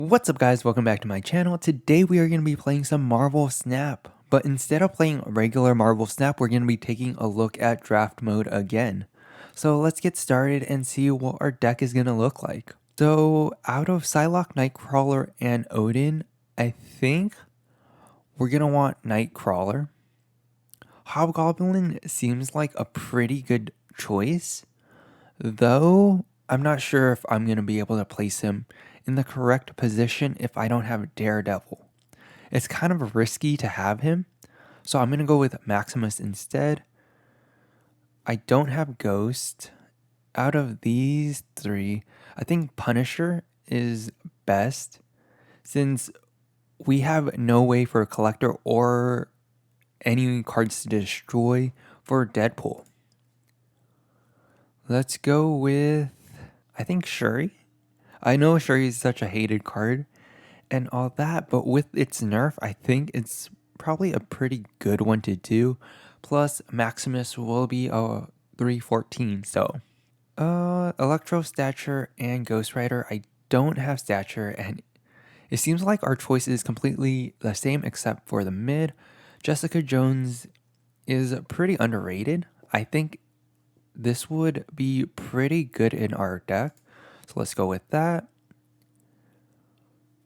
What's up guys, welcome back to my channel. Today we are going to be playing some Marvel Snap, but instead of playing regular Marvel Snap, we're going to be taking a look at draft mode again. So let's get started and see what our deck is going to look like. So out of Psylocke, Nightcrawler, and Odin, I think we're going to want Nightcrawler. Hobgoblin seems like a pretty good choice, though I'm not sure if I'm going to be able to place him in the correct position if I don't have Daredevil. It's kind of risky to have him, so I'm going to go with Maximus instead. I don't have Ghost. Out of these three, I think Punisher is best since we have no way for a Collector or any cards to destroy for Deadpool. Let's go with, I think, Shuri. I know Shuri is such a hated card and all that, but with its nerf, I think it's probably a pretty good one to do. Plus, Maximus will be a 314, so. Electro, Stature, and Ghost Rider. I don't have Stature, and it seems like our choice is completely the same except for the mid. Jessica Jones is pretty underrated. I think this would be pretty good in our deck. So let's go with that.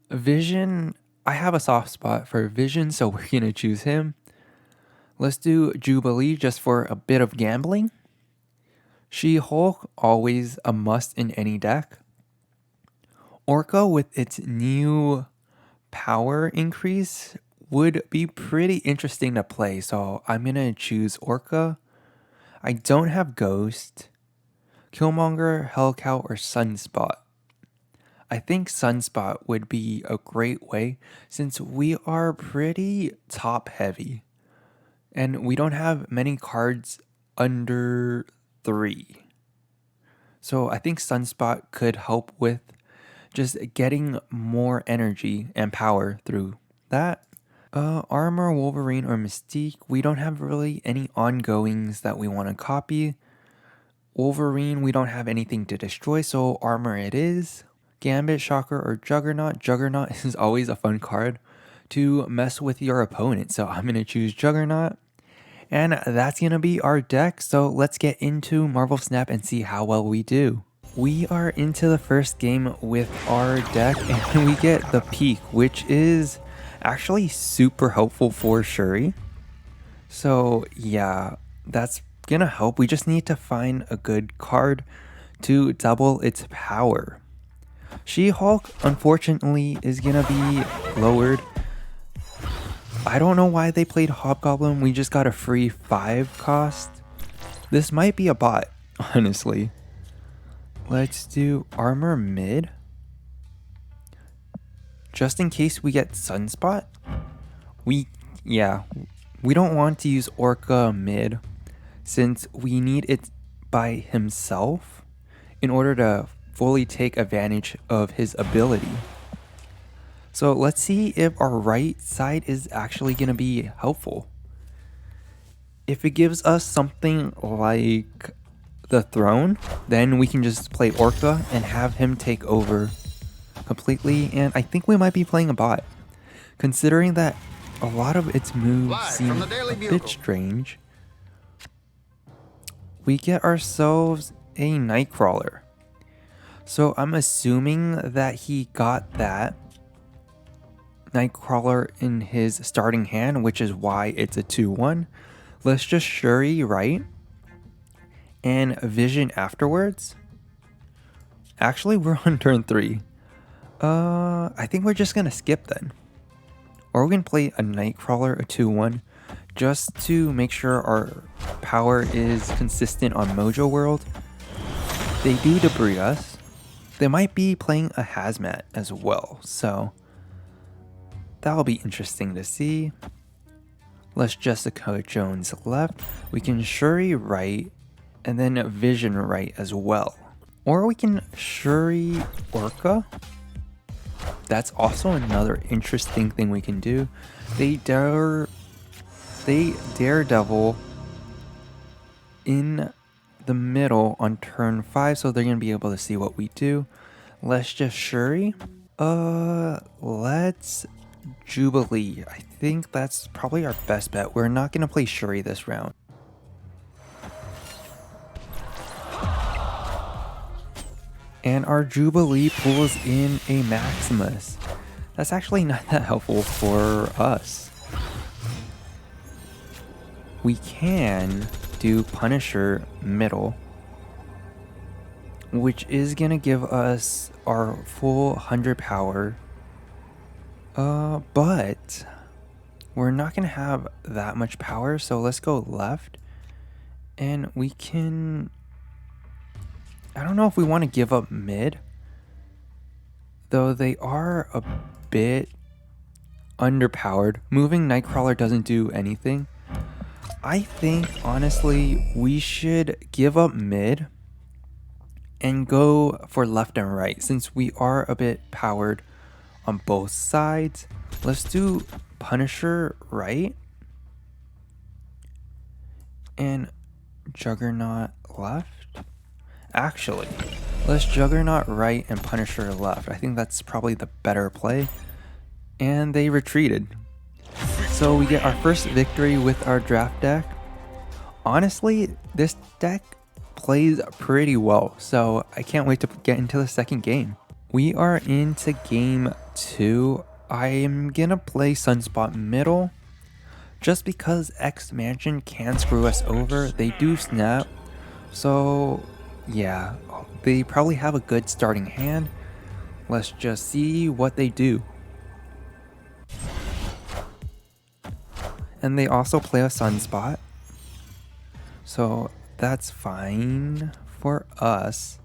Vision, I have a soft spot for Vision, so we're going to choose him. Let's do Jubilee just for a bit of gambling. She-Hulk, always a must in any deck. Orca with its new power increase would be pretty interesting to play, so I'm going to choose Orca. I don't have Ghost, Killmonger, Hellcow, or Sunspot. I think Sunspot would be a great way since we are pretty top heavy and we don't have many cards under 3. So I think Sunspot could help with just getting more energy and power through that. Armor, Wolverine, or Mystique, we don't have really any ongoings that we want to copy. Wolverine, we don't have anything to destroy, so Armor it is. Gambit, Shocker, or Juggernaut. Juggernaut is always a fun card to mess with your opponent, so I'm going to choose Juggernaut. And that's going to be our deck, so let's get into Marvel Snap and see how well we do. We are into the first game with our deck, and we get the Peak, which is actually super helpful for Shuri. So yeah, that's going to help. We just need to find a good card to double its power. She-Hulk, unfortunately, is going to be lowered. I don't know why they played Hobgoblin. We just got a free 5 cost. This might be a bot, honestly. Let's do Armor mid. Just in case we get Sunspot. We don't want to use Orca mid since we need it by himself in order to fully take advantage of his ability. So let's see if our right side is actually going to be helpful. If it gives us something like the throne, then we can just play Orca and have him take over completely. And I think we might be playing a bot, considering that a lot of its moves seem a bit strange. We get ourselves a Nightcrawler. So I'm assuming that he got that Nightcrawler in his starting hand, which is why it's a 2-1. Let's just Shuri right and Vision afterwards. Actually, we're on turn 3. I think we're just gonna skip then. Or we can play a Nightcrawler, a 2-1, just to make sure our power is consistent on Mojo World. They do debris us. They might be playing a Hazmat as well, so that'll be interesting to see. Let's Jessica Jones left. We can Shuri right, and then Vision right as well. Or we can Shuri Orca. That's also another interesting thing we can do. They Daredevil in the middle on turn 5, so they're going to be able to see what we do. Let's just Shuri. Let's Jubilee. I think that's probably our best bet. We're not gonna play Shuri this round. And our Jubilee pulls in a Maximus. That's actually not that helpful for us. We can do Punisher middle, which is gonna give us our full 100 power. But we're not gonna have that much power, so let's go left. And we can... I don't know if we want to give up mid, though they are a bit underpowered. Moving Nightcrawler doesn't do anything. I think, honestly, we should give up mid and go for left and right, since we are a bit powered on both sides. Let's do Punisher right and Juggernaut left. Actually, let's Juggernaut right and Punisher left. I think that's probably the better play. And they retreated. So we get our first victory with our draft deck. Honestly, this deck plays pretty well, so I can't wait to get into the second game. We are into game 2. I am gonna play Sunspot middle, just because X Mansion can screw us over. They do snap, so yeah, they probably have a good starting hand. Let's just see what they do. And they also play a Sunspot, so that's fine for us.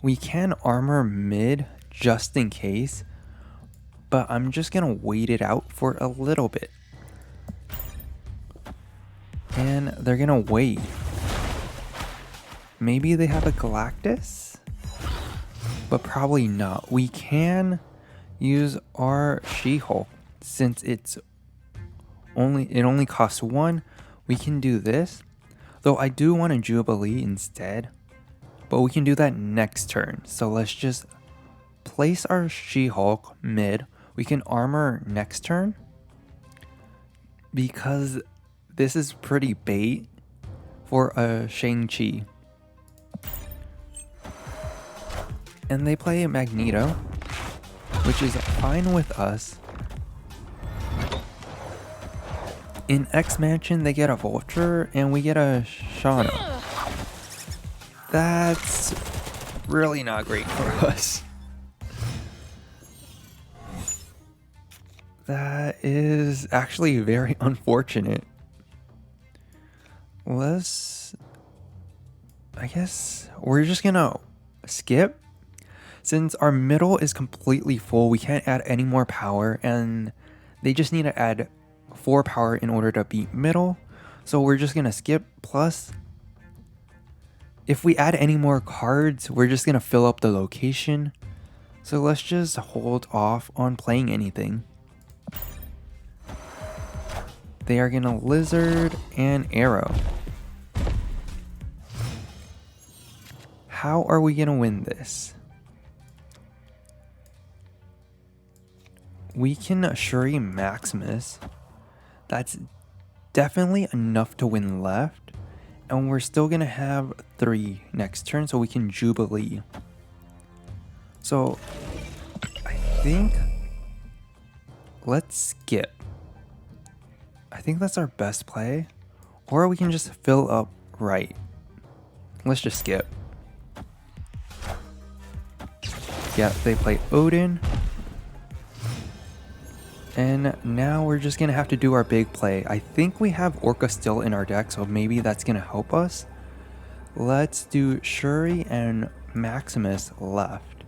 We can armor mid just in case, but I'm just gonna wait it out for a little bit. And they're gonna wait. Maybe they have a Galactus, but probably not. We can use our She-Hulk since it only costs 1. We can do this, though I do want a Jubilee instead, but we can do that next turn. So let's just place our She-Hulk mid. We can armor next turn because this is pretty bait for a Shang-Chi. And they play Magneto, which is fine with us. In X Mansion, they get a Vulture, and we get a Shauna. That's really not great for us. That is actually very unfortunate. I guess we're just gonna skip. Since our middle is completely full, we can't add any more power, and they just need to add 4 power in order to beat middle. So we're just gonna skip. Plus, if we add any more cards, we're just gonna fill up the location. So let's just hold off on playing anything. They are gonna Lizard and Arrow. How are we gonna win this? We can Shuri Maximus. That's definitely enough to win left. And we're still gonna have 3 next turn, so we can Jubilee. So I think let's skip. I think that's our best play. Or we can just fill up right. Let's just skip. Yeah, they play Odin. And now we're just gonna have to do our big play. I think we have Orca still in our deck, so maybe that's gonna help us. Let's do Shuri and Maximus left.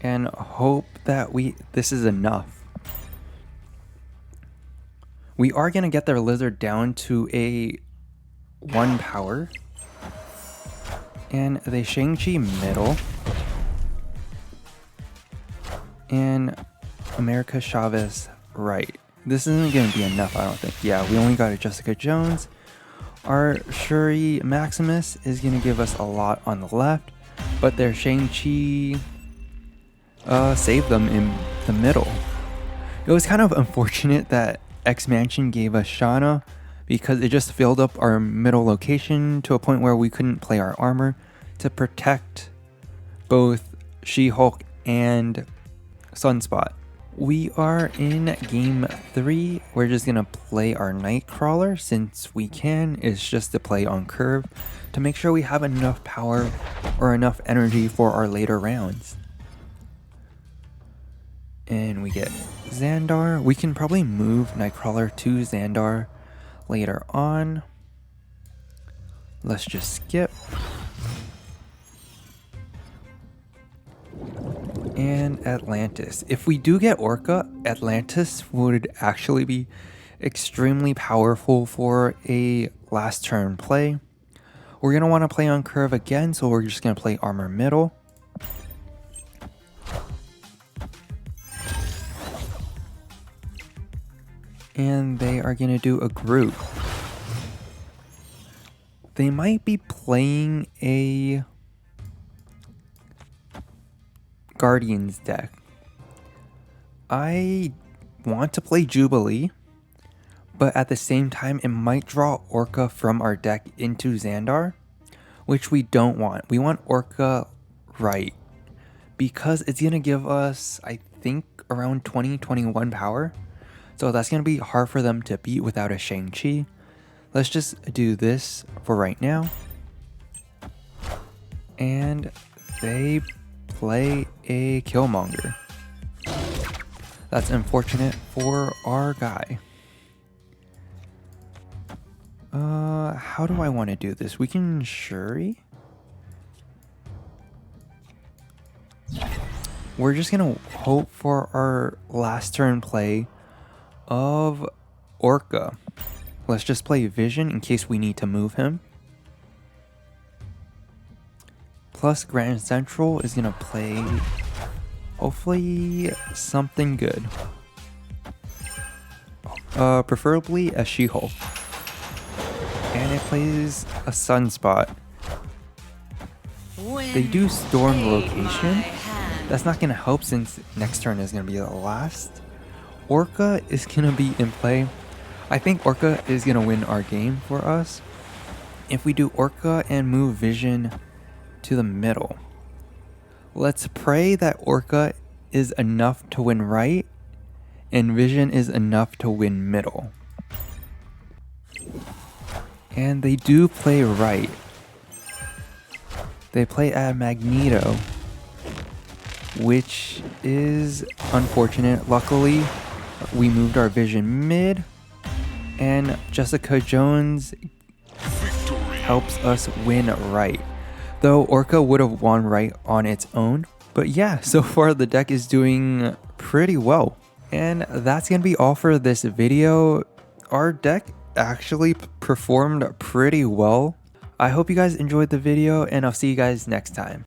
And hope that this is enough. We are gonna get their Lizard down to a 1 power. And they Shang-Chi middle. And America Chavez right. This isn't going to be enough, I don't think. Yeah, we only got a Jessica Jones. Our Shuri Maximus is going to give us a lot on the left, but their Shang-Chi save them in the middle. It was kind of unfortunate that X-Mansion gave us Shauna because it just filled up our middle location to a point where we couldn't play our armor to protect both She-Hulk and Sunspot. We are in game 3. We're just gonna play our Nightcrawler since we can. It's just to play on curve to make sure we have enough power or enough energy for our later rounds. And we get Xandar. We can probably move Nightcrawler to Xandar later on. Let's just skip. And Atlantis. If we do get Orca, Atlantis would actually be extremely powerful for a last turn play. We're going to want to play on curve again, so we're just going to play armor middle. And they are going to do a group. They might be playing a Guardians deck. I want to play Jubilee, but at the same time, it might draw Orca from our deck into Xandar, which we don't want. We want Orca right, because it's going to give us, I think, around 20-21 power. So that's going to be hard for them to beat without a Shang-Chi. Let's just do this for right now. And they play a Killmonger. That's unfortunate for our guy. How do I want to do this? We can Shuri. We're just going to hope for our last turn play of Orca. Let's just play Vision in case we need to move him. Plus Grand Central is gonna play hopefully something good. Preferably a She-Hulk. And it plays a Sunspot. They do storm the location. That's not gonna help since next turn is gonna be the last. Orca is gonna be in play. I think Orca is gonna win our game for us. If we do Orca and move Vision to the middle. Let's pray that Orca is enough to win right and Vision is enough to win middle. And they do play right. They play at Magneto, which is unfortunate. Luckily, we moved our Vision mid, and Jessica Jones helps us win right. Though Orca would have won right on its own. But yeah, so far the deck is doing pretty well. And that's going to be all for this video. Our deck actually performed pretty well. I hope you guys enjoyed the video, and I'll see you guys next time.